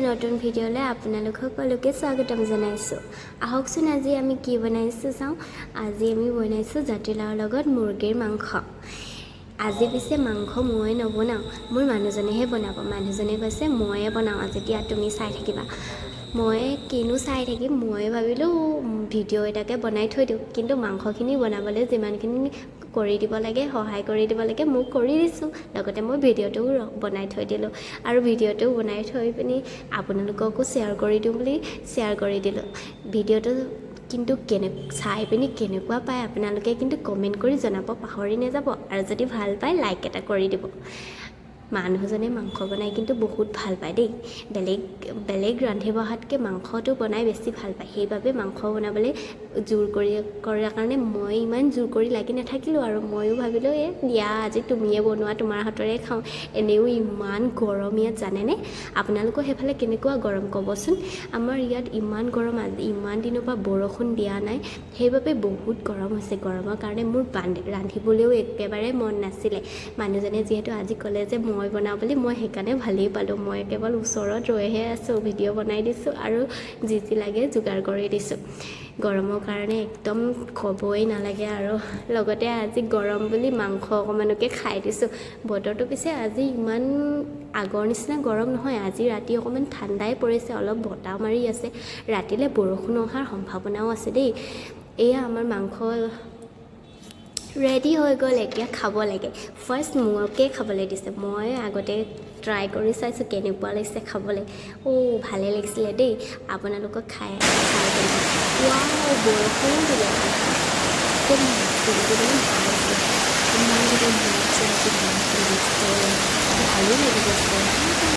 নতুন ভিডিঅ'লৈ আপোনালোক সকলোকে স্বাগতম জনাইছোঁ। আহকচোন আজি আমি কি বনাইছোঁ চাওঁ। আজি আমি বনাইছোঁ জাতিলাওৰ লগত মুৰ্গীৰ মাংস। আজি পিছে মাংস মই নবনাওঁ, মোৰ মানুহজনেহে বনাব। মানুহজনে কৈছে ময়ে বনাওঁ, যেতিয়া তুমি চাই থাকিবা। মই কিনো চাই থাকিম, মই ভাবিলোঁ ভিডিঅ' এটাকে বনাই থৈ দিওঁ। কিন্তু মাংসখিনি বনাবলৈ যিমানখিনি কৰি দিব লাগে, সহায় কৰি দিব লাগে, মোক কৰি দিছোঁ। লগতে মই ভিডিঅ'টোও বনাই থৈ দিলোঁ আৰু ভিডিঅ'টো বনাই থৈ পিনি আপোনালোককো শ্বেয়াৰ কৰি দিওঁ বুলি শ্বেয়াৰ কৰি দিলোঁ। ভিডিঅ'টো কিন্তু চাই পিনি কেনেকুৱা পায় আপোনালোকে কিন্তু কমেণ্ট কৰি জনাব পাহৰি নাযাব, আৰু যদি ভাল পায় লাইক এটা কৰি দিব। মানুহজনে মাংস বনাই কিন্তু বহুত ভাল পায় দেই। বেলেগ ৰান্ধি বঢ়াতকৈ মাংসটো বনাই বেছি ভাল পায়। সেইবাবে মাংস বনাবলৈ জোৰ কৰাৰ কাৰণে মই ইমান জোৰ কৰি লাগি নাথাকিলোঁ, আৰু ময়ো ভাবিলোঁ দিয়া আজি তুমিয়ে বনোৱা, তোমাৰ হাতৰে খাওঁ। এনেও ইমান গৰম ইয়াত, জানেনে? আপোনালোকৰ সেইফালে কেনেকুৱা গৰম ক'বচোন। আমাৰ ইয়াত ইমান গৰম, আজি ইমান দিনৰ পৰা বৰষুণ দিয়া নাই, সেইবাবে বহুত গৰম হৈছে। গৰমৰ কাৰণে মোৰ ৰান্ধিবলৈও একেবাৰে মন নাছিলে। মানুহজনে যিহেতু আজি ক'লে যে মই বনাওঁ বুলি, মই সেইকাৰণে ভালেই পালোঁ। মই কেৱল ওচৰত ৰৈহে আছোঁ, ভিডিঅ' বনাই দিছোঁ আৰু যি লাগে যোগাৰ কৰি দিছোঁ। গৰমৰ কাৰণে একদম ক'বই নালাগে। আৰু লগতে আজি গৰম বুলি মাংস অকণমানকে খাই দিছোঁ। বতৰটো পিছে আজি ইমান আগৰ নিচিনা গৰম নহয়। আজি ৰাতি অকণমান ঠাণ্ডাই পৰিছে, অলপ বতাহ মাৰি আছে। ৰাতিলৈ বৰষুণ অহাৰ সম্ভাৱনাও আছে দেই। এয়া আমাৰ মাংস ৰেডি হৈ গ'ল, এতিয়া খাব লাগে। ফাৰ্ষ্ট মোকে খাবলৈ দিছে। মই আগতে ট্ৰাই কৰি চাইছোঁ কেনেকুৱা লাগিছে খাবলৈ। ভালেই লাগিছিলে দেই। আপোনালোকক খাই বৰষুণ দিলে ভালো লাগি গৈছে।